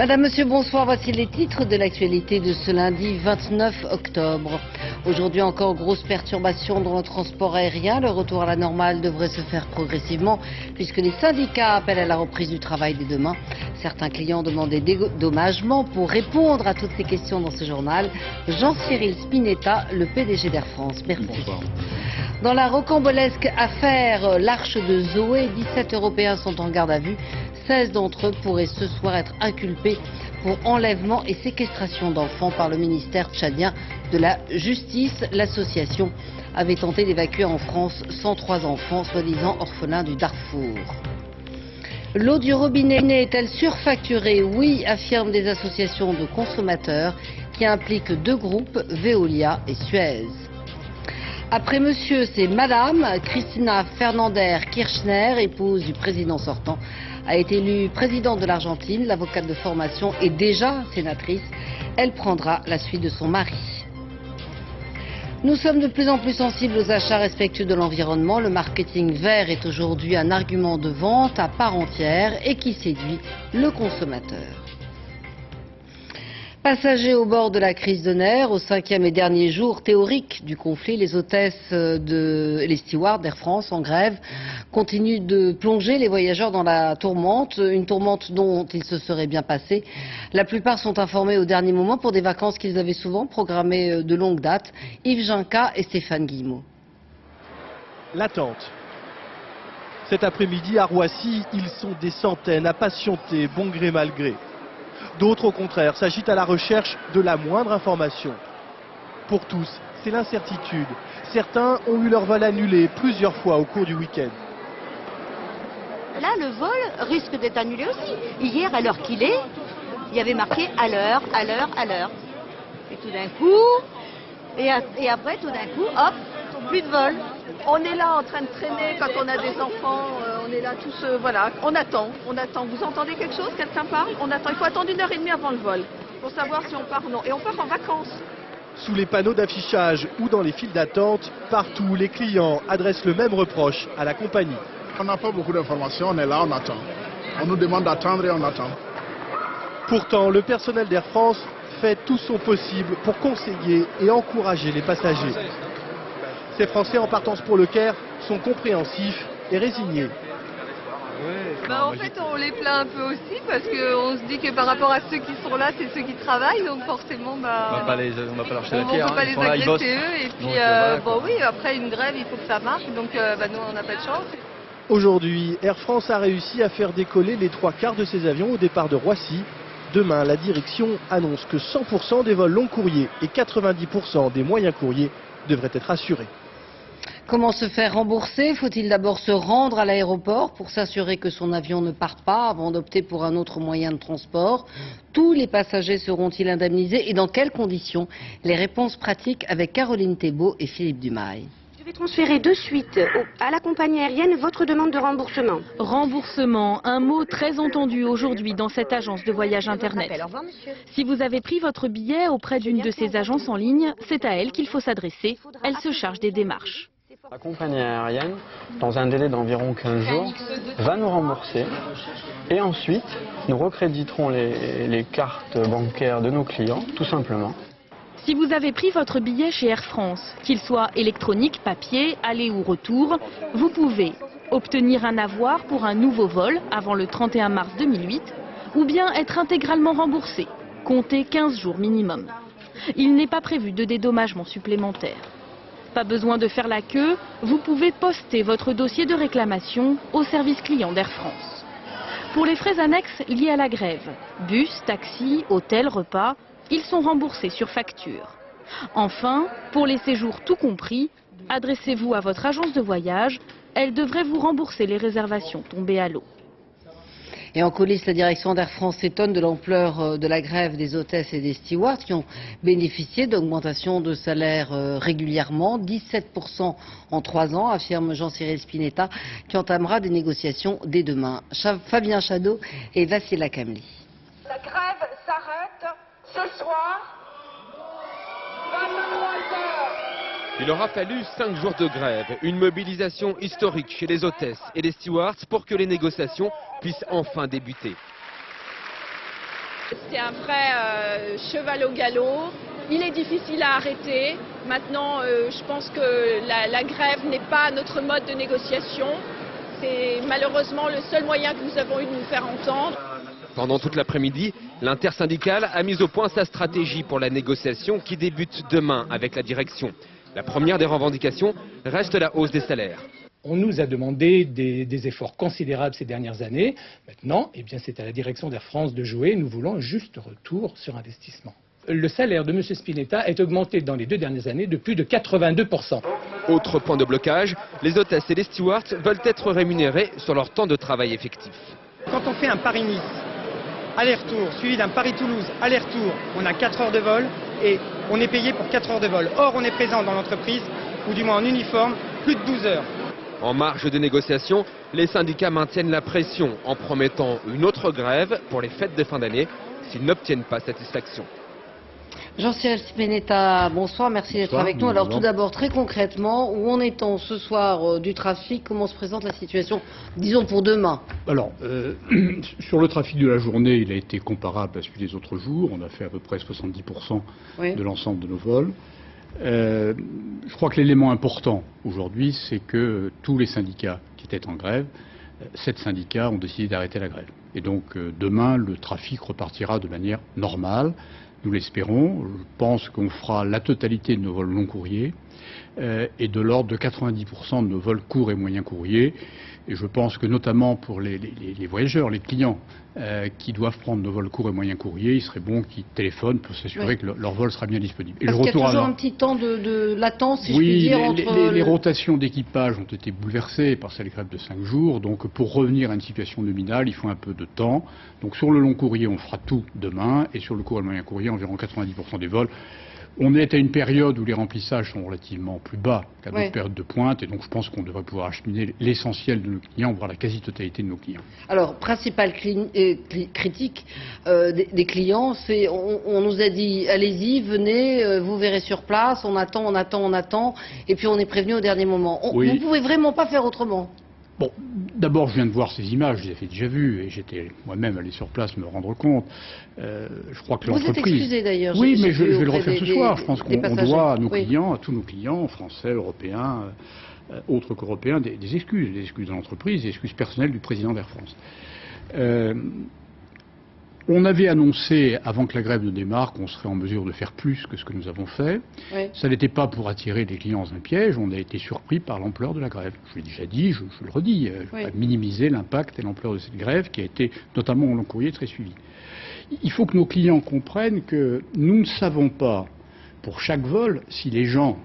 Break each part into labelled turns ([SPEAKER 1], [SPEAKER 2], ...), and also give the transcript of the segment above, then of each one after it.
[SPEAKER 1] Madame, Monsieur, bonsoir. Voici les titres de l'actualité de ce lundi 29 octobre. Aujourd'hui encore, grosse perturbation dans le transport aérien. Le retour à la normale devrait se faire progressivement puisque les syndicats appellent à la reprise du travail dès demain. Certains clients demandent des dédommagements. Pour répondre à toutes ces questions dans ce journal, Jean-Cyril Spinetta, le PDG d'Air France. Merci.
[SPEAKER 2] Bonsoir.
[SPEAKER 1] Dans la rocambolesque affaire l'Arche de Zoé, 17 Européens sont en garde à vue. 16 d'entre eux pourraient ce soir être inculpés pour enlèvement et séquestration d'enfants par le ministère tchadien de la Justice. L'association avait tenté d'évacuer en France 103 enfants, soi-disant orphelins du Darfour. L'eau du robinet est-elle surfacturée? Oui, affirment des associations de consommateurs qui impliquent deux groupes, Veolia et Suez. Après monsieur, c'est madame. Cristina Fernández Kirchner, épouse du président sortant, a été élue présidente de l'Argentine. L'avocate de formation est déjà sénatrice. Elle prendra la suite de son mari. Nous sommes de plus en plus sensibles aux achats respectueux de l'environnement. Le marketing vert est aujourd'hui un argument de vente à part entière et qui séduit le consommateur. Passagers au bord de la crise de nerfs, au 5e et dernier jour théorique du conflit, les hôtesses et les stewards d'Air France en grève continuent de plonger les voyageurs dans la tourmente, une tourmente dont ils se seraient bien passés. La plupart sont informés au dernier moment pour des vacances qu'ils avaient souvent programmées de longue date. Yves Ginca et Stéphane Guillemot.
[SPEAKER 3] L'attente. Cet après-midi à Roissy, ils sont des centaines à patienter, bon gré mal gré. D'autres, au contraire, s'agitent à la recherche de la moindre information. Pour tous, c'est l'incertitude. Certains ont eu leur vol annulé plusieurs fois au cours du week-end.
[SPEAKER 4] Là, le vol risque d'être annulé aussi. Hier, à l'heure qu'il est, il y avait marqué à l'heure, à l'heure, à l'heure. Et tout d'un coup, et après, tout d'un coup, hop, plus de vol.
[SPEAKER 5] On est là en train de traîner quand on a des enfants, on est là tous, voilà, on attend. Vous entendez quelque chose? Quelqu'un parle? On attend, il faut attendre 1h30 avant le vol pour savoir si on part ou non. Et on part en vacances.
[SPEAKER 3] Sous les panneaux d'affichage ou dans les files d'attente, partout les clients adressent le même reproche à la compagnie.
[SPEAKER 2] On n'a pas beaucoup d'informations, on est là, on attend. On nous demande d'attendre et on attend.
[SPEAKER 3] Pourtant, le personnel d'Air France fait tout son possible pour conseiller et encourager les passagers. Ces Français en partance pour le Caire sont compréhensifs et résignés.
[SPEAKER 5] En fait, on les plaint un peu aussi parce qu'on se dit que par rapport à ceux qui sont là, c'est ceux qui travaillent, donc forcément,
[SPEAKER 6] on va pas leur jeter la
[SPEAKER 5] on ne
[SPEAKER 6] pierre.
[SPEAKER 5] peut pas les agresser eux. Et puis, oui, après une grève, il faut que ça marche, donc nous, on n'a pas de chance.
[SPEAKER 3] Aujourd'hui, Air France a réussi à faire décoller les 3/4 de ses avions au départ de Roissy. Demain, la direction annonce que 100% des vols long courriers et 90% des moyens courriers devraient être assurés.
[SPEAKER 1] Comment se faire rembourser? Faut-il d'abord se rendre à l'aéroport pour s'assurer que son avion ne parte pas avant d'opter pour un autre moyen de transport? Tous les passagers seront-ils indemnisés et dans quelles conditions? Les réponses pratiques avec Caroline Thébault et Philippe Dumail.
[SPEAKER 7] Je vais transférer de suite à la compagnie aérienne votre demande de remboursement.
[SPEAKER 8] Remboursement, un mot très entendu aujourd'hui dans cette agence de voyage Internet.
[SPEAKER 7] Au revoir, monsieur.
[SPEAKER 8] Si vous avez pris votre billet auprès d'une de ces agences en ligne, c'est à elle qu'il faut s'adresser. Elle se charge des démarches.
[SPEAKER 6] La compagnie aérienne, dans un délai d'environ 15 jours, va nous rembourser et ensuite nous recréditerons les cartes bancaires de nos clients, tout simplement.
[SPEAKER 8] Si vous avez pris votre billet chez Air France, qu'il soit électronique, papier, aller ou retour, vous pouvez obtenir un avoir pour un nouveau vol avant le 31 mars 2008 ou bien être intégralement remboursé, comptez 15 jours minimum. Il n'est pas prévu de dédommagement supplémentaire. Pas besoin de faire la queue, vous pouvez poster votre dossier de réclamation au service client d'Air France. Pour les frais annexes liés à la grève, bus, taxi, hôtel, repas, ils sont remboursés sur facture. Enfin, pour les séjours tout compris, adressez-vous à votre agence de voyage, elle devrait vous rembourser les réservations tombées à l'eau.
[SPEAKER 1] Et en coulisses, la direction d'Air France s'étonne de l'ampleur de la grève des hôtesses et des stewards qui ont bénéficié d'augmentations de salaire régulièrement, 17% en 3 ans, affirme Jean-Cyril Spinetta, qui entamera des négociations dès demain. Fabien Chadeau et Vassila Kamli.
[SPEAKER 9] La grève s'arrête ce soir, 23 heures.
[SPEAKER 10] Il aura fallu 5 jours de grève, une mobilisation historique chez les hôtesses et les stewards pour que les négociations puissent enfin débuter.
[SPEAKER 9] C'est un vrai cheval au galop. Il est difficile à arrêter. Maintenant, je pense que la grève n'est pas notre mode de négociation. C'est malheureusement le seul moyen que nous avons eu de nous faire entendre.
[SPEAKER 10] Pendant toute l'après-midi, l'intersyndicale a mis au point sa stratégie pour la négociation qui débute demain avec la direction. La première des revendications reste la hausse des salaires.
[SPEAKER 11] On nous a demandé des efforts considérables ces dernières années. Maintenant, eh bien, c'est à la direction d'Air France de jouer. Nous voulons un juste retour sur investissement. Le salaire de M. Spinetta est augmenté dans les 2 dernières années de plus de 82%.
[SPEAKER 10] Autre point de blocage, les hôtesses et les stewards veulent être rémunérés sur leur temps de travail effectif.
[SPEAKER 12] Quand on fait un Paris-Nice, aller-retour, suivi d'un Paris-Toulouse, aller-retour, on a 4 heures de vol et on est payé pour 4 heures de vol. Or, on est présent dans l'entreprise, ou du moins en uniforme, plus de 12 heures.
[SPEAKER 10] En marge de négociation, les syndicats maintiennent la pression en promettant une autre grève pour les fêtes de fin d'année s'ils n'obtiennent pas satisfaction.
[SPEAKER 1] Jean-Cyril Spinetta, bonsoir, merci d'être avec nous. Alors tout d'abord, très concrètement, où en est-on ce soir du trafic? Comment se présente la situation, disons pour demain?
[SPEAKER 13] Alors, sur le trafic de la journée, il a été comparable à celui des autres jours. On a fait à peu près 70% de l'ensemble de nos vols. Je crois que l'élément important aujourd'hui, c'est que tous les syndicats qui étaient en grève, 7 syndicats ont décidé d'arrêter la grève. Et donc demain, le trafic repartira de manière normale. Nous l'espérons. Je pense qu'on fera la totalité de nos vols long courriers et de l'ordre de 90% de nos vols courts et moyens courriers. Et je pense que notamment pour les voyageurs, les clients qui doivent prendre nos vols courts et moyens courriers, il serait bon qu'ils téléphonent pour s'assurer que leur vol sera bien disponible. Et
[SPEAKER 1] parce qu'il y a toujours un petit temps de latence, si je puis dire, entre...
[SPEAKER 13] les rotations d'équipage ont été bouleversées par cette grève de 5 jours. Donc pour revenir à une situation nominale, il faut un peu de temps. Donc sur le long courrier, on fera tout demain. Et sur le court et moyen courrier, environ 90% des vols. On est à une période où les remplissages sont relativement plus bas qu'à d'autres périodes de pointe, et donc je pense qu'on devrait pouvoir acheminer l'essentiel de nos clients, voire la quasi-totalité de nos clients. Alors,
[SPEAKER 1] principale critique des clients, c'est on nous a dit allez-y, venez, vous verrez sur place, on attend, et puis on est prévenu au dernier moment. Vous ne pouvez vraiment pas faire autrement.
[SPEAKER 13] Bon, d'abord, je viens de voir ces images, je les avais déjà vues, et j'étais moi-même allé sur place me rendre compte. Je crois que l'entreprise...
[SPEAKER 1] Vous êtes excusé d'ailleurs.
[SPEAKER 13] Oui, mais je vais le refaire ce soir. Je pense qu'on doit à nos clients, à tous nos clients, français, européens, autres qu'européens, des excuses. Des excuses de l'entreprise, des excuses personnelles du président d'Air France. On avait annoncé, avant que la grève ne démarre, qu'on serait en mesure de faire plus que ce que nous avons fait. Ça n'était pas pour attirer les clients dans un piège, on a été surpris par l'ampleur de la grève. Je l'ai déjà dit, je le redis, je ne vais pas minimiser l'impact et l'ampleur de cette grève qui a été, notamment au long courrier, très suivie. Il faut que nos clients comprennent que nous ne savons pas, pour chaque vol, si les gens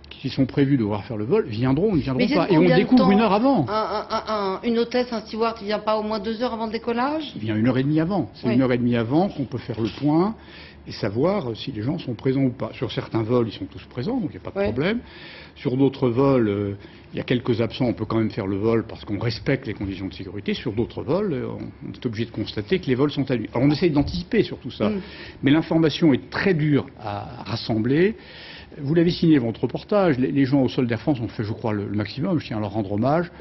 [SPEAKER 13] qui sont prévus de devoir faire le vol viendront ou ne viendront pas. Et on découvre 1 heure avant.
[SPEAKER 1] Une hôtesse, un steward, il ne vient pas au moins 2 heures avant le décollage?
[SPEAKER 13] Il vient 1h30 avant. C'est 1h30 avant qu'on peut faire le point et savoir si les gens sont présents ou pas. Sur certains vols, ils sont tous présents, donc il n'y a pas de problème. Sur d'autres vols, il y a quelques absents, on peut quand même faire le vol parce qu'on respecte les conditions de sécurité. Sur d'autres vols, on est obligé de constater que les vols sont annulés. Alors on essaye d'anticiper sur tout ça, mais l'information est très dure à rassembler. Vous l'avez signé votre reportage, les gens au sol d'Air France ont fait, je crois, le maximum. Je tiens à leur rendre hommage,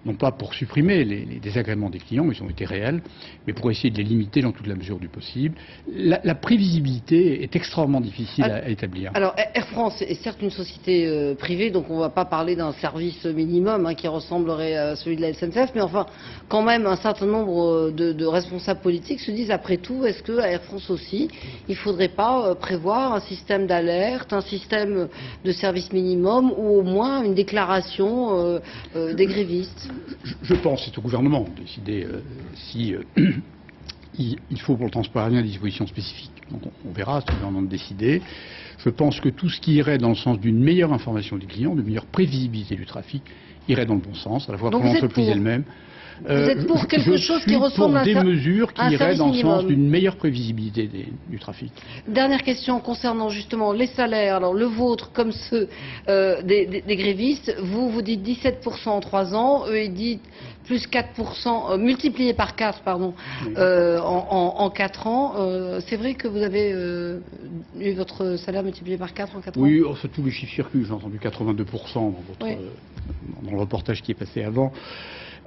[SPEAKER 13] non pas pour supprimer les désagréments des clients, ils ont été réels, mais pour essayer de les limiter dans toute la mesure du possible. La prévisibilité est extrêmement difficile à établir.
[SPEAKER 1] Alors Air France est certes une société privée, donc on ne va pas parler d'un service minimum qui ressemblerait à celui de la SNCF, mais enfin, quand même, un certain nombre de responsables politiques se disent, après tout, est-ce qu'à Air France aussi, il ne faudrait pas prévoir un système d'alerte, un système de service minimum, ou au moins une déclaration des grévistes?
[SPEAKER 13] Je pense que c'est au gouvernement de décider si il faut pour le transport aérien des dispositions spécifiques. Donc on verra, c'est au gouvernement de décider. Je pense que tout ce qui irait dans le sens d'une meilleure information des clients, d'une meilleure prévisibilité du trafic, irait dans le bon sens, à la fois pour l'entreprise elle-même.
[SPEAKER 1] Vous êtes pour quelque chose qui ressemble à
[SPEAKER 13] des mesures qui iraient dans le sens d'une meilleure prévisibilité du trafic. Dernière
[SPEAKER 1] question concernant justement les salaires, alors le vôtre comme ceux des grévistes, vous dites 17% en 3 ans, eux ils disent plus 4%, multiplié par 4 pardon, en 4 ans. C'est vrai que vous avez eu votre salaire multiplié par 4 en 4 ans?
[SPEAKER 13] Oui, tous les chiffres circulent, j'ai entendu 82% dans le reportage qui est passé avant.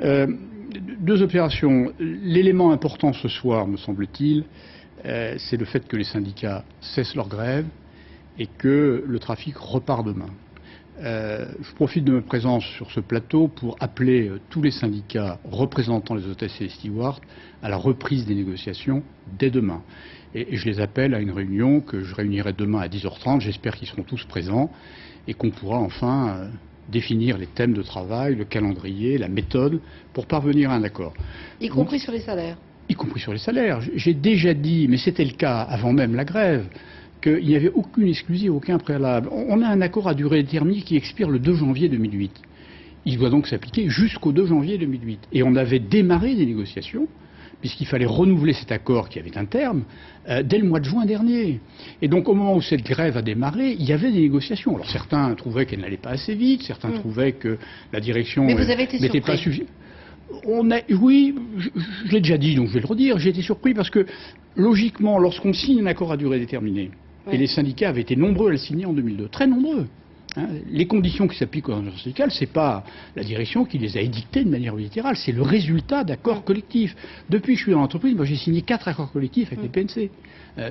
[SPEAKER 13] 2 opérations. L'élément important ce soir, me semble-t-il, c'est le fait que les syndicats cessent leur grève et que le trafic repart demain. Je profite de ma présence sur ce plateau pour appeler tous les syndicats représentant les hôtesses et les stewards à la reprise des négociations dès demain. Et je les appelle à une réunion que je réunirai demain à 10h30. J'espère qu'ils seront tous présents et qu'on pourra enfin définir les thèmes de travail, le calendrier, la méthode pour parvenir à un accord.
[SPEAKER 1] Y compris sur les salaires.
[SPEAKER 13] Y compris sur les salaires. J'ai déjà dit, mais c'était le cas avant même la grève, qu'il n'y avait aucune exclusive, aucun préalable. On a un accord à durée déterminée qui expire le 2 janvier 2008. Il doit donc s'appliquer jusqu'au 2 janvier 2008. Et on avait démarré des négociations, puisqu'il fallait renouveler cet accord qui avait un terme, dès le mois de juin dernier. Et donc au moment où cette grève a démarré, il y avait des négociations. Alors certains trouvaient qu'elle n'allait pas assez vite, certains trouvaient que la direction n'était pas suffisante. Oui, je l'ai déjà dit, donc je vais le redire, j'ai été surpris parce que, logiquement, lorsqu'on signe un accord à durée déterminée, et les syndicats avaient été nombreux à le signer en 2002, très nombreux, hein, les conditions qui s'appliquent aux organisations syndicales, ce n'est pas la direction qui les a édictées de manière littérale, c'est le résultat d'accords collectifs. Depuis que je suis dans l'entreprise, moi j'ai signé 4 accords collectifs avec les PNC,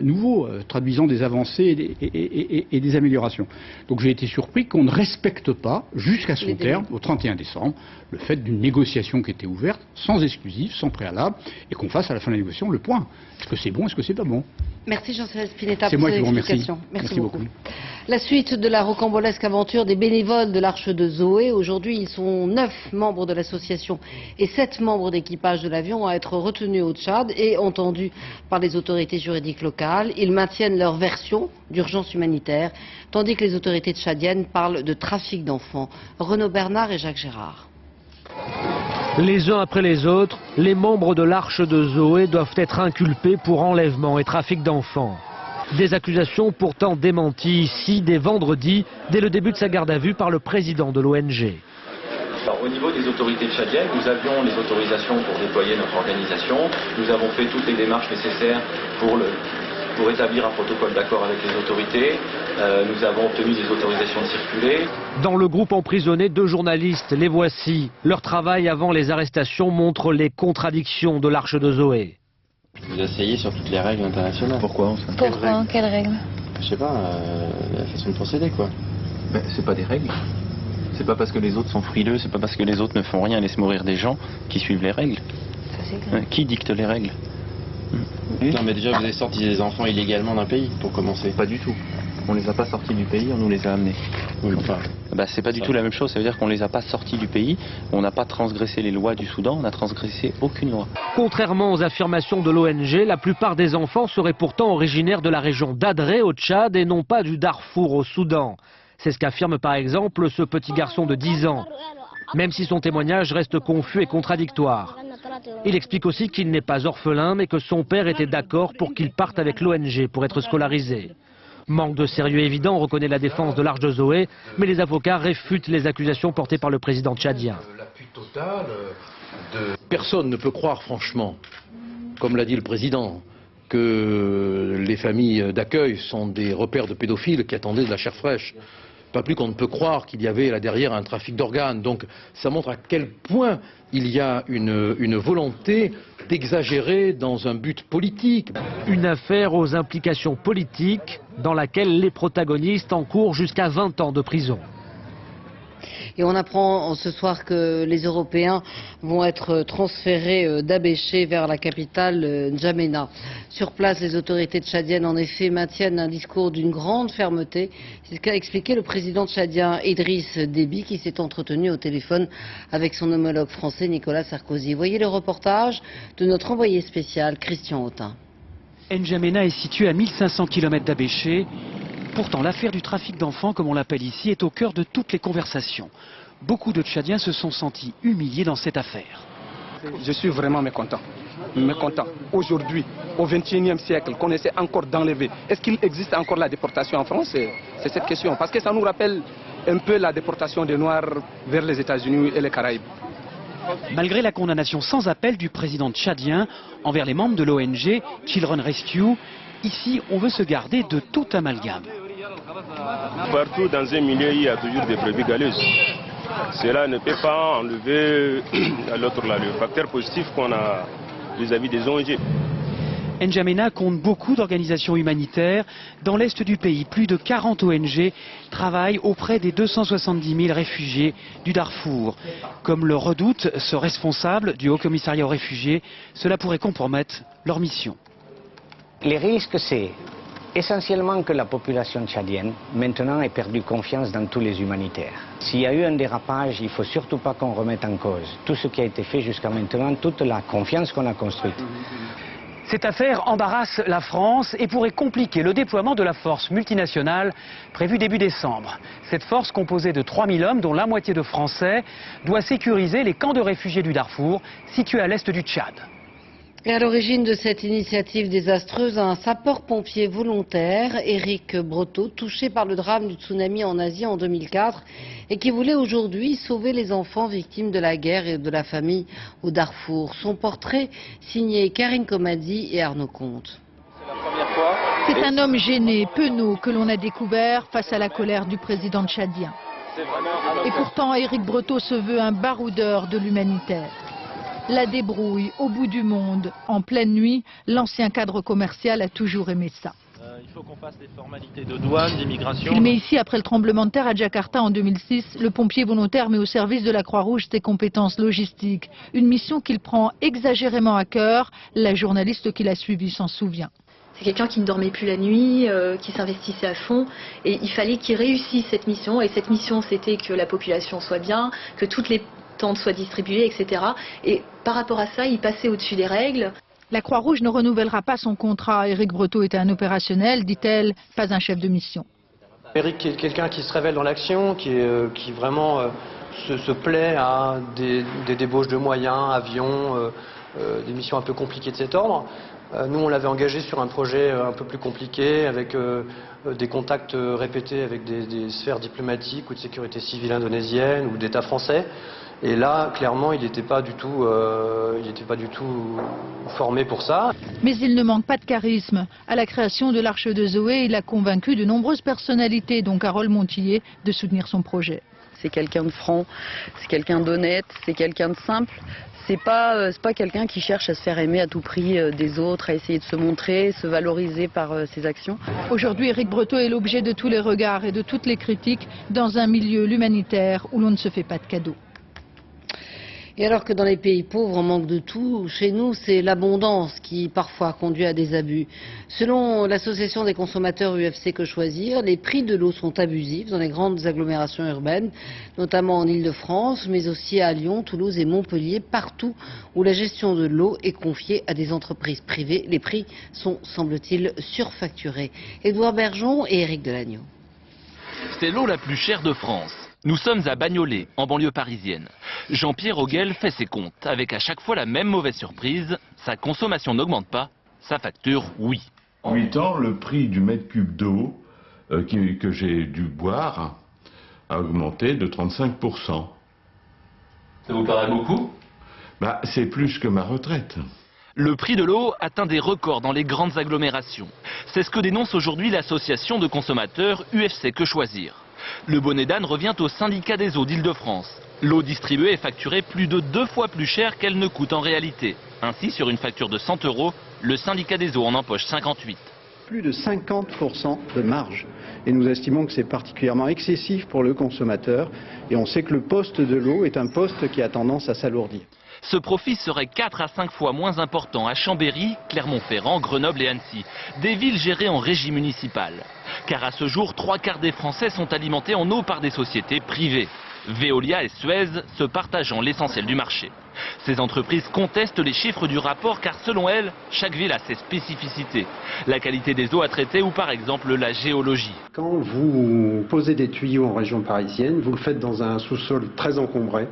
[SPEAKER 13] nouveaux, traduisant des avancées et des améliorations. Donc j'ai été surpris qu'on ne respecte pas, jusqu'à son terme, au 31 décembre, le fait d'une négociation qui était ouverte, sans exclusif, sans préalable, et qu'on fasse à la fin de la négociation le point. Est-ce que c'est bon, est-ce que c'est pas bon?
[SPEAKER 1] Merci Jean-Céleste Spinetta
[SPEAKER 13] pour ces
[SPEAKER 1] explications. Merci beaucoup. La suite de la rocambolesque aventure des bénévoles de l'Arche de Zoé. Aujourd'hui, ils sont 9 membres de l'association et 7 membres d'équipage de l'avion à être retenus au Tchad et entendus par les autorités juridiques locales. Ils maintiennent leur version d'urgence humanitaire, tandis que les autorités tchadiennes parlent de trafic d'enfants. Renaud Bernard et Jacques Gérard.
[SPEAKER 14] Les uns après les autres, les membres de l'Arche de Zoé doivent être inculpés pour enlèvement et trafic d'enfants. Des accusations pourtant démenties ici dès vendredi, dès le début de sa garde à vue par le président de l'ONG.
[SPEAKER 15] Au niveau des autorités tchadiennes, nous avions les autorisations pour déployer notre organisation. Nous avons fait toutes les démarches nécessaires pour établir un protocole d'accord avec les autorités. Nous avons obtenu des autorisations de circuler.
[SPEAKER 14] Dans le groupe emprisonné, 2 journalistes, les voici. Leur travail avant les arrestations montre les contradictions de l'Arche de Zoé.
[SPEAKER 6] Vous asseyez sur toutes les règles internationales. Pourquoi?
[SPEAKER 16] Quelles règles?
[SPEAKER 6] Je sais pas, la façon de procéder quoi.
[SPEAKER 15] Mais c'est pas des règles. C'est pas parce que les autres sont frileux, c'est pas parce que les autres ne font rien, laissent mourir des gens qui suivent les règles.
[SPEAKER 16] Ça, c'est clair.
[SPEAKER 15] Qui dicte les règles?
[SPEAKER 6] Non mais déjà vous avez sorti des enfants illégalement d'un pays pour commencer.
[SPEAKER 15] Pas du tout. On les a pas sortis du pays, on nous les a amenés.
[SPEAKER 6] Oui, enfin,
[SPEAKER 15] c'est pas du tout la même chose, ça veut dire qu'on les a pas sortis du pays, on n'a pas transgressé les lois du Soudan, on n'a transgressé aucune loi.
[SPEAKER 14] Contrairement aux affirmations de l'ONG, la plupart des enfants seraient pourtant originaires de la région d'Adré au Tchad et non pas du Darfour au Soudan. C'est ce qu'affirme par exemple ce petit garçon de 10 ans, même si son témoignage reste confus et contradictoire. Il explique aussi qu'il n'est pas orphelin, mais que son père était d'accord pour qu'il parte avec l'ONG pour être scolarisé. Manque de sérieux évident, reconnaît la défense de l'Arche de Zoé, mais les avocats réfutent les accusations portées par le président tchadien.
[SPEAKER 17] L'appui total Personne ne peut croire franchement, comme l'a dit le président, que les familles d'accueil sont des repères de pédophiles qui attendaient de la chair fraîche. Pas plus qu'on ne peut croire qu'il y avait là derrière un trafic d'organes. Donc ça montre à quel point il y a une volonté d'exagérer dans un but politique.
[SPEAKER 14] Une affaire aux implications politiques dans laquelle les protagonistes encourent jusqu'à 20 ans de prison.
[SPEAKER 1] Et on apprend ce soir que les Européens vont être transférés d'Abéché vers la capitale N'Djamena. Sur place, les autorités tchadiennes, en effet, maintiennent un discours d'une grande fermeté. C'est ce qu'a expliqué le président tchadien Idriss Déby, qui s'est entretenu au téléphone avec son homologue français Nicolas Sarkozy. Voyez le reportage de notre envoyé spécial Christian Autain.
[SPEAKER 18] N'Djamena est situé à 1500 km d'Abéché. Pourtant, l'affaire du trafic d'enfants, comme on l'appelle ici, est au cœur de toutes les conversations. Beaucoup de Tchadiens se sont sentis humiliés dans cette affaire.
[SPEAKER 19] Je suis vraiment mécontent. Aujourd'hui, au XXIe siècle, qu'on essaie encore d'enlever. Est-ce qu'il existe encore la déportation en France? C'est cette question. Parce que ça nous rappelle un peu la déportation des Noirs vers les États-Unis et les Caraïbes.
[SPEAKER 18] Malgré la condamnation sans appel du président tchadien envers les membres de l'ONG Children Rescue, ici, on veut se garder de tout amalgame.
[SPEAKER 20] Partout dans un milieu, il y a toujours des brebis galeuses. Cela ne peut pas enlever à l'autre le facteur positif qu'on a vis-à-vis des ONG.
[SPEAKER 18] N'Djamena compte beaucoup d'organisations humanitaires. Dans l'est du pays, plus de 40 ONG travaillent auprès des 270 000 réfugiés du Darfour. Comme le redoute ce responsable du Haut-Commissariat aux réfugiés, cela pourrait compromettre leur mission.
[SPEAKER 21] Les risques, c'est essentiellement que la population tchadienne, maintenant, ait perdu confiance dans tous les humanitaires. S'il y a eu un dérapage, il ne faut surtout pas qu'on remette en cause tout ce qui a été fait jusqu'à maintenant, toute la confiance qu'on a construite.
[SPEAKER 18] Cette affaire embarrasse la France et pourrait compliquer le déploiement de la force multinationale prévue début décembre. Cette force, composée de 3000 hommes, dont la moitié de Français, doit sécuriser les camps de réfugiés du Darfour, situés à l'est du Tchad.
[SPEAKER 1] Et à l'origine de cette initiative désastreuse, un sapeur-pompier volontaire, Éric Breteau, touché par le drame du tsunami en Asie en 2004 et qui voulait aujourd'hui sauver les enfants victimes de la guerre et de la famine au Darfour. Son portrait signé Karine Comadi et Arnaud Comte.
[SPEAKER 22] C'est un homme gêné, penaud, que l'on a découvert face à la colère du président tchadien. Et pourtant, Éric Breteau se veut un baroudeur de l'humanitaire. La débrouille au bout du monde, en pleine nuit, l'ancien cadre commercial a toujours aimé ça.
[SPEAKER 3] Il faut qu'on fasse des formalités de douane, d'immigration.
[SPEAKER 22] Filmé ici après le tremblement de terre à Jakarta en 2006, le pompier volontaire met au service de la Croix-Rouge ses compétences logistiques. Une mission qu'il prend exagérément à cœur. La journaliste qui l'a suivi s'en souvient.
[SPEAKER 23] C'est quelqu'un qui ne dormait plus la nuit, qui s'investissait à fond, et il fallait qu'il réussisse cette mission. Et cette mission, c'était que la population soit bien, que toutes les tentes soient distribuées, etc. Et par rapport à ça, il passait au-dessus des règles.
[SPEAKER 22] La Croix-Rouge ne renouvellera pas son contrat. Éric Breteau est un opérationnel, dit-elle, pas un chef de mission.
[SPEAKER 24] Éric est quelqu'un qui se révèle dans l'action, qui vraiment se plaît à des débauches de moyens, avions, des missions un peu compliquées de cet ordre. Nous, on l'avait engagé sur un projet un peu plus compliqué, avec des contacts répétés avec des sphères diplomatiques ou de sécurité civile indonésienne ou d'État français. Et là, clairement, il n'était pas du tout formé pour ça.
[SPEAKER 22] Mais il ne manque pas de charisme. À la création de l'Arche de Zoé, il a convaincu de nombreuses personnalités, dont Carole Montillet, de soutenir son projet.
[SPEAKER 25] C'est quelqu'un de franc, c'est quelqu'un d'honnête, c'est quelqu'un de simple. C'est pas quelqu'un qui cherche à se faire aimer à tout prix des autres, à essayer de se montrer, se valoriser par ses actions.
[SPEAKER 22] Aujourd'hui, Éric Breteau est l'objet de tous les regards et de toutes les critiques dans un milieu, l'humanitaire, où l'on ne se fait pas de cadeaux.
[SPEAKER 1] Et alors que dans les pays pauvres, on manque de tout, chez nous, c'est l'abondance qui parfois conduit à des abus. Selon l'association des consommateurs UFC Que Choisir, les prix de l'eau sont abusifs dans les grandes agglomérations urbaines, notamment en Île-de-France, mais aussi à Lyon, Toulouse et Montpellier, partout où la gestion de l'eau est confiée à des entreprises privées. Les prix sont, semble-t-il, surfacturés. Édouard Bergeon et Éric Delagneau.
[SPEAKER 26] C'est l'eau la plus chère de France. Nous sommes à Bagnolet, en banlieue parisienne. Jean-Pierre Auguel fait ses comptes, avec à chaque fois la même mauvaise surprise. Sa consommation n'augmente pas, sa facture, oui.
[SPEAKER 27] En 8 ans, le prix du mètre cube d'eau que j'ai dû boire a augmenté de 35%.
[SPEAKER 26] Ça vous paraît beaucoup?
[SPEAKER 27] C'est plus que ma retraite.
[SPEAKER 26] Le prix de l'eau atteint des records dans les grandes agglomérations. C'est ce que dénonce aujourd'hui l'association de consommateurs UFC Que Choisir. Le bonnet d'âne revient au syndicat des eaux d'Île-de-France. L'eau distribuée est facturée plus de 2 fois plus cher qu'elle ne coûte en réalité. Ainsi, sur une facture de 100 €, le syndicat des eaux en empoche 58.
[SPEAKER 28] Plus de 50% de marge. Et nous estimons que c'est particulièrement excessif pour le consommateur. Et on sait que le poste de l'eau est un poste qui a tendance à s'alourdir.
[SPEAKER 26] Ce profit serait 4 à 5 fois moins important à Chambéry, Clermont-Ferrand, Grenoble et Annecy, des villes gérées en régie municipale. Car à ce jour, 3/4 des Français sont alimentés en eau par des sociétés privées. Veolia et Suez se partageant l'essentiel du marché. Ces entreprises contestent les chiffres du rapport car selon elles, chaque ville a ses spécificités. La qualité des eaux à traiter ou par exemple la géologie.
[SPEAKER 28] Quand vous posez des tuyaux en région parisienne, vous le faites dans un sous-sol très encombré,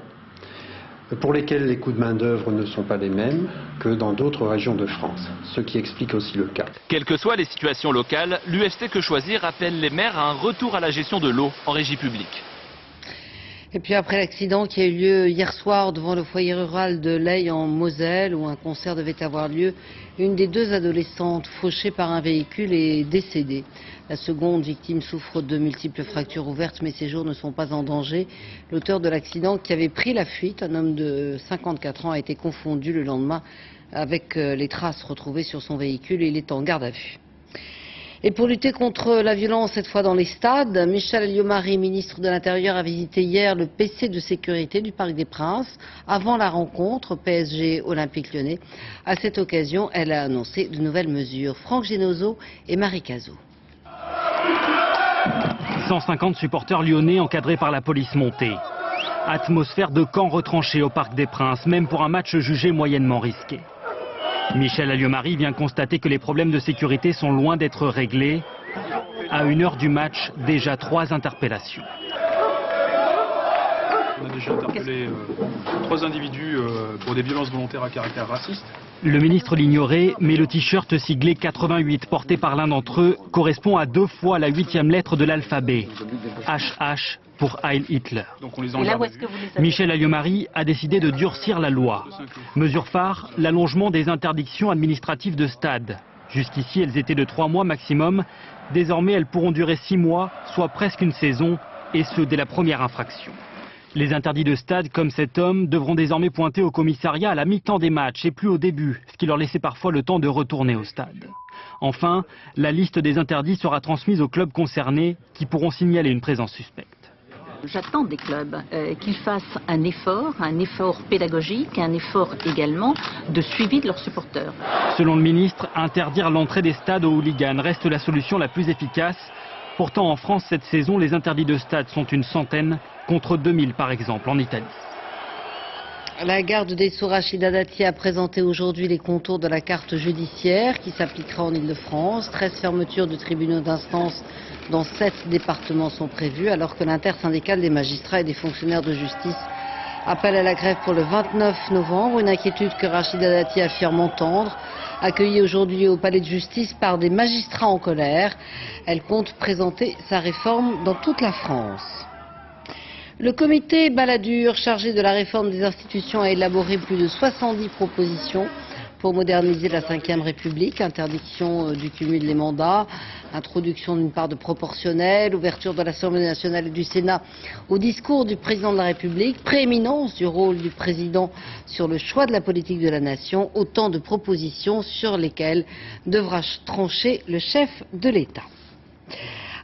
[SPEAKER 28] pour lesquels les coûts de main-d'œuvre ne sont pas les mêmes que dans d'autres régions de France, ce qui explique aussi le cas.
[SPEAKER 26] Quelles que soient les situations locales, l'UFC Que Choisir appelle les maires à un retour à la gestion de l'eau en régie publique.
[SPEAKER 1] Et puis après l'accident qui a eu lieu hier soir devant le foyer rural de Leigh en Moselle, où un concert devait avoir lieu, une des 2 adolescentes fauchées par un véhicule est décédée. La seconde victime souffre de multiples fractures ouvertes, mais ses jours ne sont pas en danger. L'auteur de l'accident qui avait pris la fuite, un homme de 54 ans, a été confondu le lendemain avec les traces retrouvées sur son véhicule et il est en garde à vue. Et pour lutter contre la violence, cette fois dans les stades, Michèle Alliot-Marie, ministre de l'Intérieur, a visité hier le PC de sécurité du Parc des Princes avant la rencontre PSG Olympique Lyonnais. À cette occasion, elle a annoncé de nouvelles mesures. Franck Genozo et Marie Cazot.
[SPEAKER 14] 150 supporters lyonnais encadrés par la police montée. Atmosphère de camp retranché au Parc des Princes, même pour un match jugé moyennement risqué. Michèle Alliot-Marie vient constater que les problèmes de sécurité sont loin d'être réglés. À 1 heure du match, déjà 3 interpellations.
[SPEAKER 2] On a déjà interpellé 3 individus pour des violences volontaires à caractère raciste.
[SPEAKER 14] Le ministre l'ignorait, mais le t-shirt siglé 88 porté par l'un d'entre eux correspond à 2 fois la 8e lettre de l'alphabet. HH pour Heil Hitler.
[SPEAKER 2] Donc on les engarde.
[SPEAKER 14] Michèle Alliot-Marie a décidé de durcir la loi. Mesure phare, l'allongement des interdictions administratives de stade. Jusqu'ici, elles étaient de 3 mois maximum. Désormais, elles pourront durer 6 mois, soit presque une saison, et ce dès la première infraction. Les interdits de stade, comme cet homme, devront désormais pointer au commissariat à la mi-temps des matchs et plus au début, ce qui leur laissait parfois le temps de retourner au stade. Enfin, la liste des interdits sera transmise aux clubs concernés qui pourront signaler une présence suspecte.
[SPEAKER 4] J'attends des clubs qu'ils fassent un effort pédagogique, un effort également de suivi de leurs supporters.
[SPEAKER 14] Selon le ministre, interdire l'entrée des stades aux hooligans reste la solution la plus efficace. Pourtant, en France, cette saison, les interdits de stade sont une centaine, contre 2000 par exemple en Italie.
[SPEAKER 1] La garde des Sceaux Rachida Dati a présenté aujourd'hui les contours de la carte judiciaire qui s'appliquera en Ile-de-France. 13 fermetures de tribunaux d'instance dans 7 départements sont prévues, alors que l'intersyndicale des magistrats et des fonctionnaires de justice appelle à la grève pour le 29 novembre. Une inquiétude que Rachida Dati affirme entendre. Accueillie aujourd'hui au palais de justice par des magistrats en colère, elle compte présenter sa réforme dans toute la France. Le comité Balladur, chargé de la réforme des institutions, a élaboré plus de 70 propositions pour moderniser la Ve République, interdiction du cumul des mandats, introduction d'une part de proportionnel, ouverture de l'Assemblée nationale et du Sénat au discours du président de la République, prééminence du rôle du président sur le choix de la politique de la nation, autant de propositions sur lesquelles devra trancher le chef de l'État.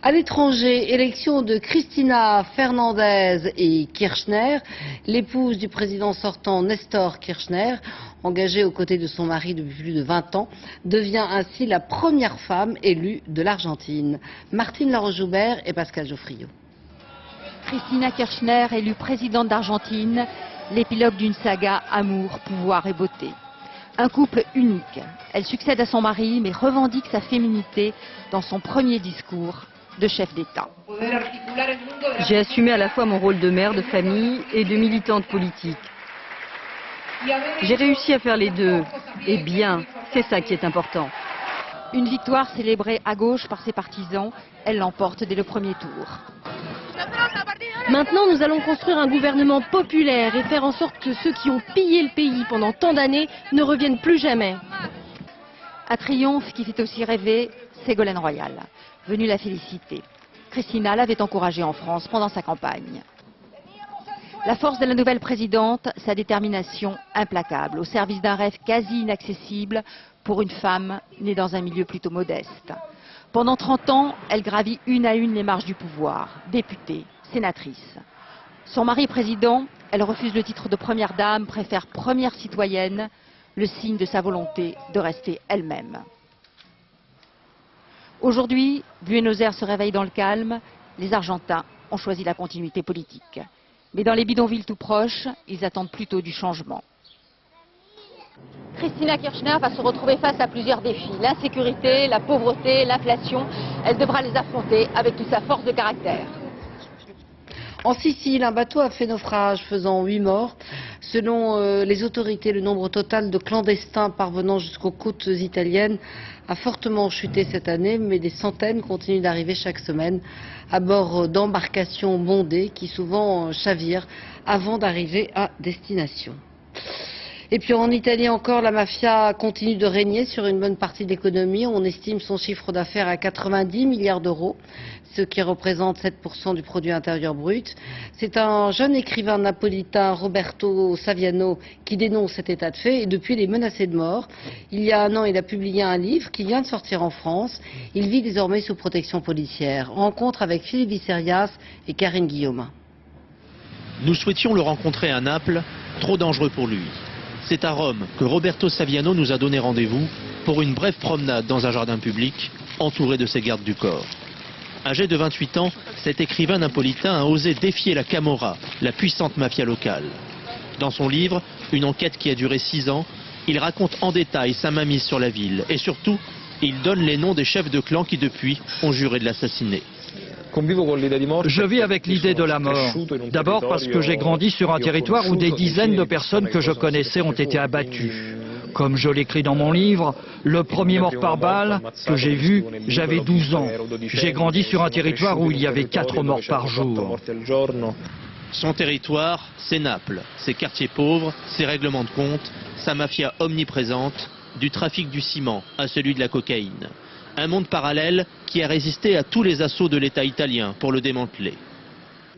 [SPEAKER 1] À l'étranger, élection de Cristina Fernandez et Kirchner, l'épouse du président sortant Néstor Kirchner, engagée aux côtés de son mari depuis plus de 20 ans, devient ainsi la première femme élue de l'Argentine. Martine Laroche-Joubert et Pascal Geoffriot.
[SPEAKER 5] Cristina Kirchner, élue présidente d'Argentine, l'épilogue d'une saga amour, pouvoir et beauté. Un couple unique. Elle succède à son mari, mais revendique sa féminité dans son premier discours de chef d'État.
[SPEAKER 25] J'ai assumé à la fois mon rôle de mère de famille et de militante politique. J'ai réussi à faire les deux. Et bien, c'est ça qui est important.
[SPEAKER 5] Une victoire célébrée à gauche par ses partisans, elle l'emporte dès le premier tour.
[SPEAKER 7] Maintenant, nous allons construire un gouvernement populaire et faire en sorte que ceux qui ont pillé le pays pendant tant d'années ne reviennent plus jamais.
[SPEAKER 5] Un triomphe qui fait aussi rêver Ségolène Royal, venue la féliciter. Cristina l'avait encouragée en France pendant sa campagne. La force de la nouvelle présidente, sa détermination implacable, au service d'un rêve quasi inaccessible pour une femme née dans un milieu plutôt modeste. Pendant 30 ans, elle gravit une à une les marches du pouvoir, députée, sénatrice. Son mari président, elle refuse le titre de première dame, préfère première citoyenne, le signe de sa volonté de rester elle-même. Aujourd'hui, Buenos Aires se réveille dans le calme, les Argentins ont choisi la continuité politique. Mais dans les bidonvilles tout proches, ils attendent plutôt du changement.
[SPEAKER 7] Cristina Kirchner va se retrouver face à plusieurs défis. L'insécurité, la pauvreté, l'inflation. Elle devra les affronter avec toute sa force de caractère.
[SPEAKER 1] En Sicile, un bateau a fait naufrage, faisant 8 morts. Selon les autorités, le nombre total de clandestins parvenant jusqu'aux côtes italiennes a fortement chuté cette année, mais des centaines continuent d'arriver chaque semaine à bord d'embarcations bondées qui souvent chavirent avant d'arriver à destination. Et puis en Italie encore, la mafia continue de régner sur une bonne partie de l'économie. On estime son chiffre d'affaires à 90 milliards d'euros, ce qui représente 7% du produit intérieur brut. C'est un jeune écrivain napolitain, Roberto Saviano, qui dénonce cet état de fait et depuis il est menacé de mort. Il y a un an, il a publié un livre qui vient de sortir en France. Il vit désormais sous protection policière. Rencontre avec Philippe Visserias et Karine Guillaume.
[SPEAKER 3] Nous souhaitions le rencontrer à Naples, trop dangereux pour lui. C'est à Rome que Roberto Saviano nous a donné rendez-vous pour une brève promenade dans un jardin public, entouré de ses gardes du corps. Âgé de 28 ans, cet écrivain napolitain a osé défier la Camorra, la puissante mafia locale. Dans son livre, une enquête qui a duré 6 ans, il raconte en détail sa mainmise sur la ville et surtout, il donne les noms des chefs de clan qui depuis ont juré de l'assassiner.
[SPEAKER 6] Je vis avec l'idée de la mort. D'abord parce que j'ai grandi sur un territoire où des dizaines de personnes que je connaissais ont été abattues. Comme je l'écris dans mon livre, le premier mort par balle que j'ai vu, j'avais 12 ans. J'ai grandi sur un territoire où il y avait 4 morts par jour.
[SPEAKER 3] Son territoire, c'est Naples, ses quartiers pauvres, ses règlements de compte, sa mafia omniprésente, du trafic du ciment à celui de la cocaïne. Un monde parallèle qui a résisté à tous les assauts de l'État italien pour le démanteler.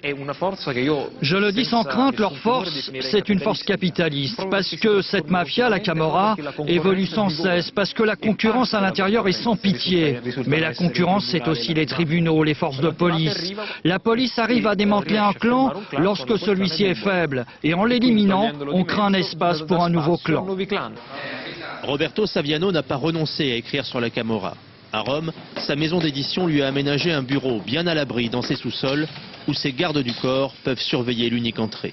[SPEAKER 6] Je le dis sans crainte, leur force, c'est une force capitaliste, parce que cette mafia, la Camorra, évolue sans cesse, parce que la concurrence à l'intérieur est sans pitié. Mais la concurrence, c'est aussi les tribunaux, les forces de police. La police arrive à démanteler un clan lorsque celui-ci est faible, et en l'éliminant, on crée un espace pour un nouveau clan.
[SPEAKER 3] Roberto Saviano n'a pas renoncé à écrire sur la Camorra. À Rome, sa maison d'édition lui a aménagé un bureau bien à l'abri dans ses sous-sols où ses gardes du corps peuvent surveiller l'unique entrée.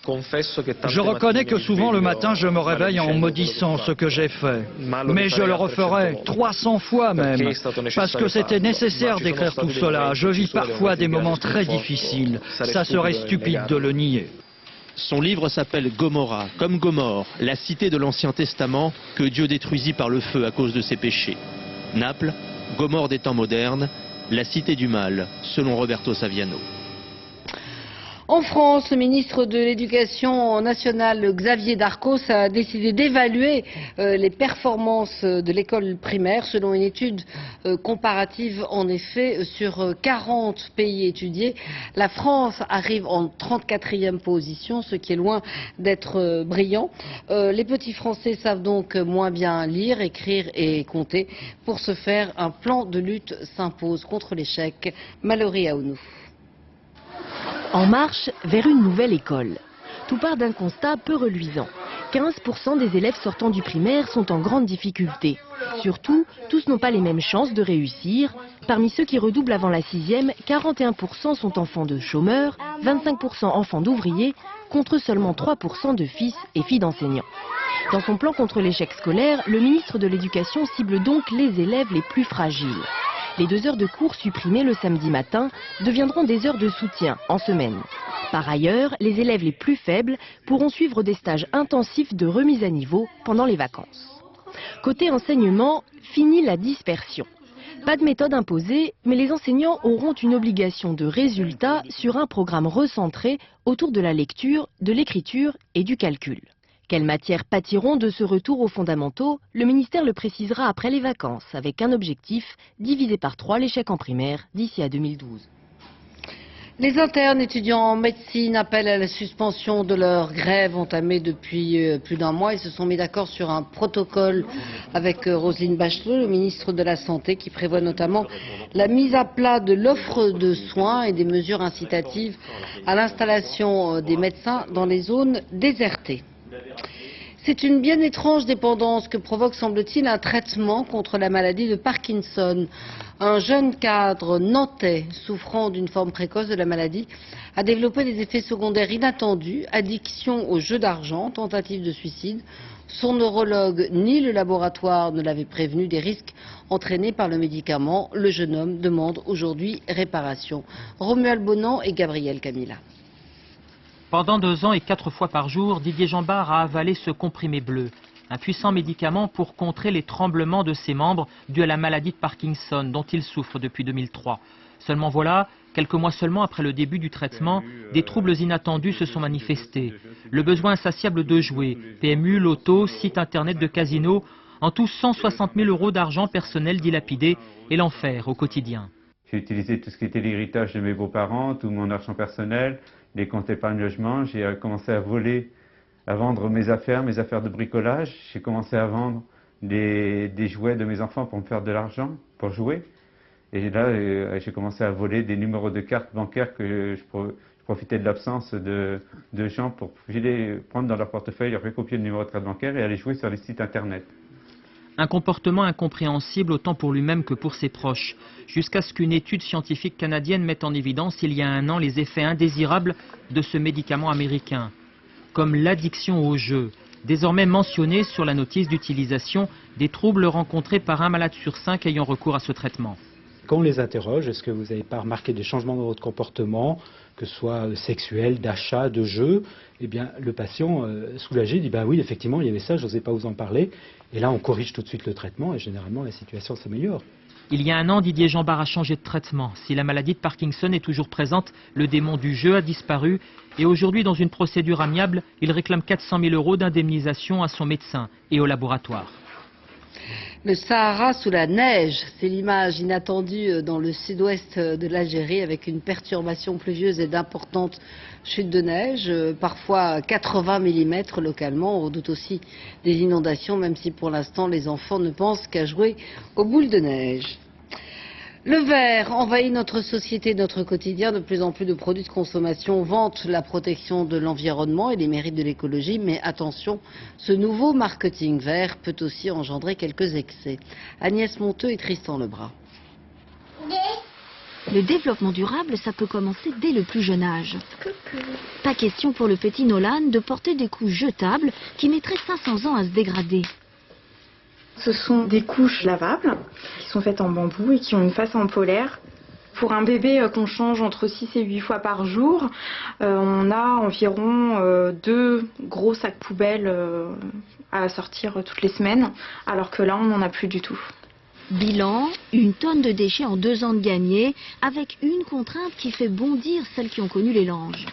[SPEAKER 6] Je reconnais que souvent le matin je me réveille en maudissant ce que j'ai fait. Mais je le referai 300 fois même, parce que c'était nécessaire d'écrire tout cela. Je vis parfois des moments très difficiles. Ça serait stupide de le nier.
[SPEAKER 3] Son livre s'appelle Gomorra, comme Gomorre, la cité de l'Ancien Testament que Dieu détruisit par le feu à cause de ses péchés. Naples, Gomorre des temps modernes, la cité du mal, selon Roberto Saviano.
[SPEAKER 1] En France, le ministre de l'Éducation nationale, Xavier Darcos, a décidé d'évaluer les performances de l'école primaire selon une étude comparative. En effet, sur 40 pays étudiés, la France arrive en 34e position, ce qui est loin d'être brillant. Les petits Français savent donc moins bien lire, écrire et compter. Pour ce faire, un plan de lutte s'impose contre l'échec. Mallory Aounou.
[SPEAKER 8] En marche vers une nouvelle école. Tout part d'un constat peu reluisant. 15% des élèves sortant du primaire sont en grande difficulté. Surtout, tous n'ont pas les mêmes chances de réussir. Parmi ceux qui redoublent avant la 6e, 41% sont enfants de chômeurs, 25% enfants d'ouvriers, contre seulement 3% de fils et filles d'enseignants. Dans son plan contre l'échec scolaire, le ministre de l'Éducation cible donc les élèves les plus fragiles. Les 2 heures de cours supprimées le samedi matin deviendront des heures de soutien en semaine. Par ailleurs, les élèves les plus faibles pourront suivre des stages intensifs de remise à niveau pendant les vacances. Côté enseignement, fini la dispersion. Pas de méthode imposée, mais les enseignants auront une obligation de résultat sur un programme recentré autour de la lecture, de l'écriture et du calcul. Quelles matières pâtiront de ce retour aux fondamentaux? Le ministère le précisera après les vacances, avec un objectif, diviser par 3 l'échec en primaire d'ici à 2012.
[SPEAKER 1] Les internes étudiants en médecine appellent à la suspension de leur grève entamée depuis plus d'1 mois. Ils se sont mis d'accord sur un protocole avec Roselyne Bachelot, le ministre de la Santé, qui prévoit notamment la mise à plat de l'offre de soins et des mesures incitatives à l'installation des médecins dans les zones désertées. C'est une bien étrange dépendance que provoque, semble-t-il, un traitement contre la maladie de Parkinson. Un jeune cadre nantais souffrant d'une forme précoce de la maladie a développé des effets secondaires inattendus, addiction aux jeux d'argent, tentative de suicide. Son neurologue ni le laboratoire ne l'avaient prévenu des risques entraînés par le médicament. Le jeune homme demande aujourd'hui réparation. Romuald Bonan et Gabriel Camilla.
[SPEAKER 9] Pendant 2 ans et 4 fois par jour, Didier Jambard a avalé ce comprimé bleu, un puissant médicament pour contrer les tremblements de ses membres dus à la maladie de Parkinson dont il souffre depuis 2003. Seulement voilà, Quelques mois seulement après le début du traitement, des troubles inattendus se sont manifestés. Le besoin insatiable de jouer, PMU, loto, site internet de casino, en tout 160 000 € d'argent personnel dilapidé et l'enfer au quotidien.
[SPEAKER 10] J'ai utilisé tout ce qui était l'héritage de mes beaux-parents, tout mon argent personnel, les comptes épargne logement. J'ai commencé à voler, à vendre mes affaires de bricolage. J'ai commencé à vendre des jouets de mes enfants pour me faire de l'argent, pour jouer. Et là, j'ai commencé à voler des numéros de cartes bancaires que je profitais de l'absence de gens pour prendre dans leur portefeuille, recopier le numéro de carte bancaire et aller jouer sur les sites internet.
[SPEAKER 9] Un comportement incompréhensible autant pour lui-même que pour ses proches, jusqu'à ce qu'une étude scientifique canadienne mette en évidence il y a un an les effets indésirables de ce médicament américain, comme l'addiction au jeu, désormais mentionné sur la notice d'utilisation des troubles rencontrés par 1 malade sur 5 ayant recours à ce traitement.
[SPEAKER 11] Quand on les interroge, est-ce que vous n'avez pas remarqué des changements dans votre comportement, que ce soit sexuel, d'achat, de jeu? Eh bien, le patient soulagé dit oui, effectivement, il y avait ça, je n'osais pas vous en parler. Et là, on corrige tout de suite le traitement et généralement, la situation s'améliore.
[SPEAKER 9] Il y a un an, Didier Jambard a changé de traitement. Si la maladie de Parkinson est toujours présente, le démon du jeu a disparu. Et aujourd'hui, dans une procédure amiable, il réclame 400 000 € d'indemnisation à son médecin et au laboratoire.
[SPEAKER 1] Le Sahara sous la neige, c'est l'image inattendue dans le sud-ouest de l'Algérie avec une perturbation pluvieuse et d'importantes chutes de neige, parfois 80 mm localement. On redoute aussi des inondations, même si pour l'instant les enfants ne pensent qu'à jouer aux boules de neige. Le verre envahit notre société, notre quotidien. De plus en plus de produits de consommation vantent la protection de l'environnement et les mérites de l'écologie. Mais attention, ce nouveau marketing vert peut aussi engendrer quelques excès. Agnès Monteux et Tristan Lebras.
[SPEAKER 8] Le développement durable, ça peut commencer dès le plus jeune âge. Pas question pour le petit Nolan de porter des couches jetables qui mettraient 500 ans à se dégrader.
[SPEAKER 12] Ce sont des couches lavables qui sont faites en bambou et qui ont une face en polaire. Pour un bébé qu'on change entre 6 et 8 fois par jour, on a environ 2 gros sacs poubelles à sortir toutes les semaines, alors que là on n'en a plus du tout.
[SPEAKER 8] Bilan, 1 tonne de déchets en 2 ans de gagné, avec une contrainte qui fait bondir celles qui ont connu les langes.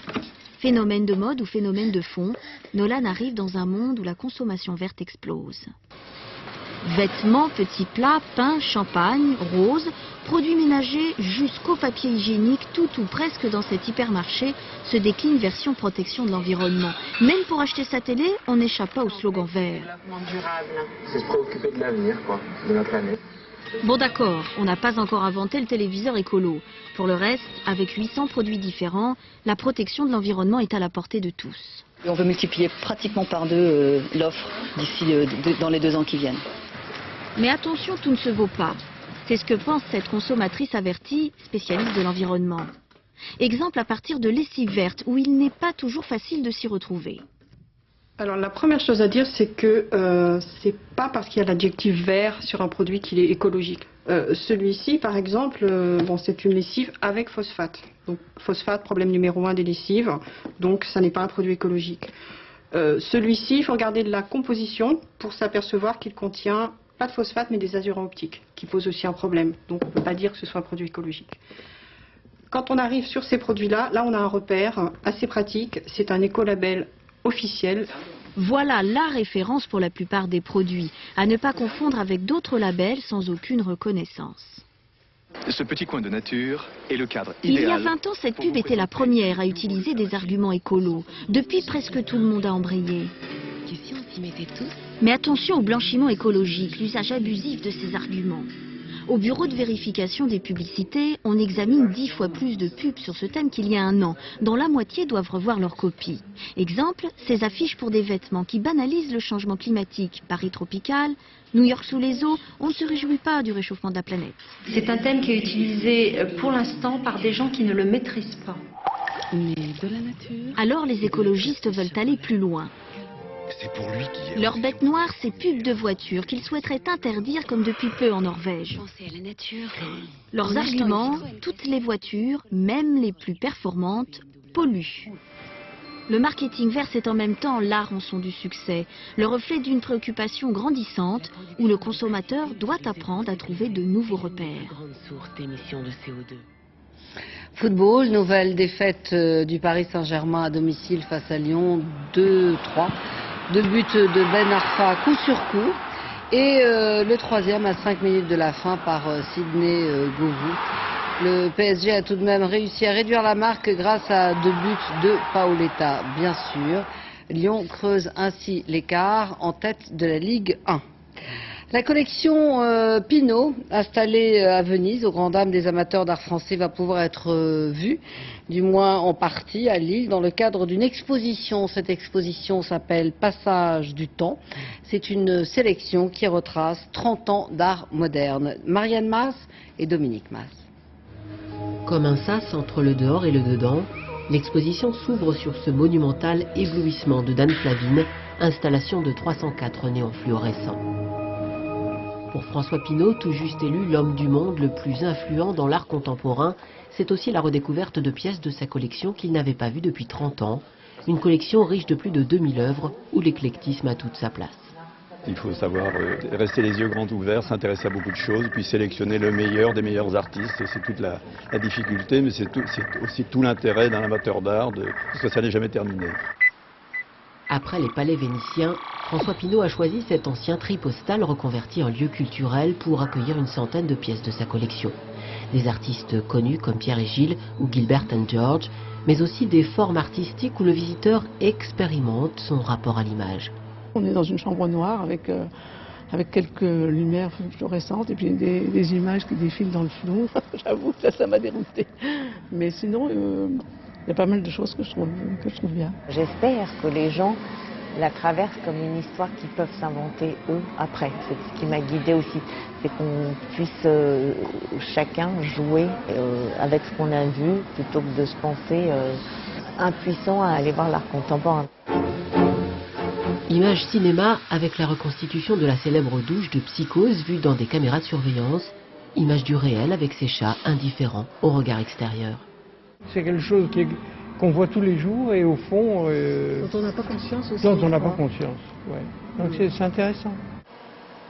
[SPEAKER 8] Phénomène de mode ou phénomène de fond, Nolan arrive dans un monde où la consommation verte explose. Vêtements, petits plats, pain, champagne, roses, produits ménagers jusqu'au papier hygiénique, tout ou presque dans cet hypermarché se décline version protection de l'environnement. Même pour acheter sa télé, on n'échappe pas au slogan vert.
[SPEAKER 13] C'est se préoccuper de l'avenir, de notre planète.
[SPEAKER 8] Bon d'accord, on n'a pas encore inventé le téléviseur écolo. Pour le reste, avec 800 produits différents, la protection de l'environnement est à la portée de tous.
[SPEAKER 25] On veut multiplier pratiquement par 2 l'offre d'ici dans les 2 ans qui viennent.
[SPEAKER 8] Mais attention, tout ne se vaut pas. C'est ce que pense cette consommatrice avertie, spécialiste de l'environnement. Exemple à partir de lessive verte, où il n'est pas toujours facile de s'y retrouver.
[SPEAKER 15] Alors la première chose à dire, c'est que c'est pas parce qu'il y a l'adjectif vert sur un produit qu'il est écologique. Celui-ci, par exemple, c'est une lessive avec phosphate. Donc phosphate, problème numéro 1 des lessives, donc ça n'est pas un produit écologique. Celui-ci, il faut regarder la composition pour s'apercevoir qu'il contient pas de phosphate mais des azurants optiques, qui posent aussi un problème. Donc on ne peut pas dire que ce soit un produit écologique. Quand on arrive sur ces produits-là, là on a un repère assez pratique, c'est un écolabel officiel.
[SPEAKER 8] Voilà la référence pour la plupart des produits, à ne pas confondre avec d'autres labels sans aucune reconnaissance.
[SPEAKER 16] Ce petit coin de nature est le cadre idéal.
[SPEAKER 8] Il y a 20 ans, cette pub était la première à utiliser des arguments écolos. Depuis, presque tout le monde a embrayé. Mais attention au blanchiment écologique, l'usage abusif de ces arguments. Au bureau de vérification des publicités, on examine 10 fois plus de pubs sur ce thème qu'il y a un an, dont la moitié doivent revoir leur copie. Exemple, ces affiches pour des vêtements qui banalisent le changement climatique. Paris tropical, New York sous les eaux, on ne se réjouit pas du réchauffement de la planète.
[SPEAKER 23] C'est un thème qui est utilisé pour l'instant par des gens qui ne le maîtrisent pas.
[SPEAKER 8] Mais de la nature. Alors les écologistes veulent aller plus loin.
[SPEAKER 16] C'est pour lui qui est...
[SPEAKER 8] Leur bête noire, c'est pubs de voitures qu'ils souhaiteraient interdire comme depuis peu en Norvège.
[SPEAKER 23] Pensez à la nature.
[SPEAKER 8] Leurs arguments, toutes les voitures, même les plus performantes, polluent. Le marketing vert, c'est en même temps la rançon du succès, le reflet d'une préoccupation grandissante où le consommateur doit apprendre à trouver de nouveaux repères.
[SPEAKER 1] Football, nouvelle défaite du Paris Saint-Germain à domicile face à Lyon, 2-3. 2 buts de Ben Arfa coup sur coup. Et le troisième à 5 minutes de la fin par Sidney Govou. Le PSG a tout de même réussi à réduire la marque grâce à 2 buts de Paoletta, bien sûr. Lyon creuse ainsi l'écart en tête de la Ligue 1. La collection Pinault, installée à Venise, aux grandes dames des amateurs d'art français, va pouvoir être vue, du moins en partie, à Lille, dans le cadre d'une exposition. Cette exposition s'appelle Passage du temps. C'est une sélection qui retrace 30 ans d'art moderne. Marianne Mas et Dominique Mas.
[SPEAKER 8] Comme un sas entre le dehors et le dedans, l'exposition s'ouvre sur ce monumental éblouissement de Dan Flavine, installation de 304 néons fluorescents. Pour François Pinault, tout juste élu l'homme du monde le plus influent dans l'art contemporain, c'est aussi la redécouverte de pièces de sa collection qu'il n'avait pas vues depuis 30 ans. Une collection riche de plus de 2000 œuvres où l'éclectisme a toute sa place.
[SPEAKER 17] Il faut savoir rester les yeux grands ouverts, s'intéresser à beaucoup de choses, puis sélectionner le meilleur des meilleurs artistes. C'est toute la difficulté, mais c'est aussi tout l'intérêt d'un amateur d'art, parce que ça n'est jamais terminé.
[SPEAKER 8] Après les palais vénitiens, François Pinault a choisi cet ancien tripostal reconverti en lieu culturel pour accueillir une centaine de pièces de sa collection. Des artistes connus comme Pierre et Gilles ou Gilbert and George, mais aussi des formes artistiques où le visiteur expérimente son rapport à l'image.
[SPEAKER 15] On est dans une chambre noire avec quelques lumières fluorescentes et puis des images qui défilent dans le flou. J'avoue, ça m'a dérouté. Mais sinon, il y a pas mal de choses que je trouve bien.
[SPEAKER 18] J'espère que les gens la traversent comme une histoire qu'ils peuvent s'inventer eux après. C'est ce qui m'a guidée aussi. C'est qu'on puisse chacun jouer avec ce qu'on a vu plutôt que de se penser impuissant à aller voir l'art contemporain.
[SPEAKER 8] Image cinéma avec la reconstitution de la célèbre douche de Psychose vue dans des caméras de surveillance. Image du réel avec ses chats indifférents au regard extérieur.
[SPEAKER 19] C'est quelque chose qu'on voit tous les jours et au fond...
[SPEAKER 15] dont on n'a pas conscience aussi.
[SPEAKER 19] Dont on n'a pas conscience, ouais. Donc c'est intéressant.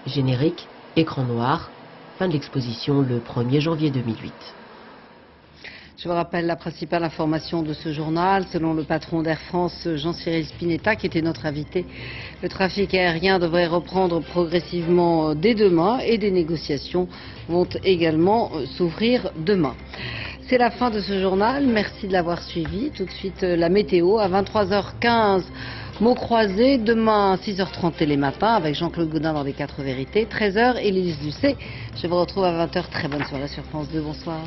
[SPEAKER 8] Générique, écran noir, fin de l'exposition le 1er janvier 2008.
[SPEAKER 1] Je vous rappelle la principale information de ce journal. Selon le patron d'Air France, Jean-Cyril Spinetta, qui était notre invité, le trafic aérien devrait reprendre progressivement dès demain et des négociations vont également s'ouvrir demain. C'est la fin de ce journal. Merci de l'avoir suivi. Tout de suite, la météo à 23h15. Mots croisés. Demain, 6h30 et les matins avec Jean-Claude Gaudin dans les 4 vérités. 13h, Élise Lucet. Je vous retrouve à 20h. Très bonne soirée sur France 2. Bonsoir.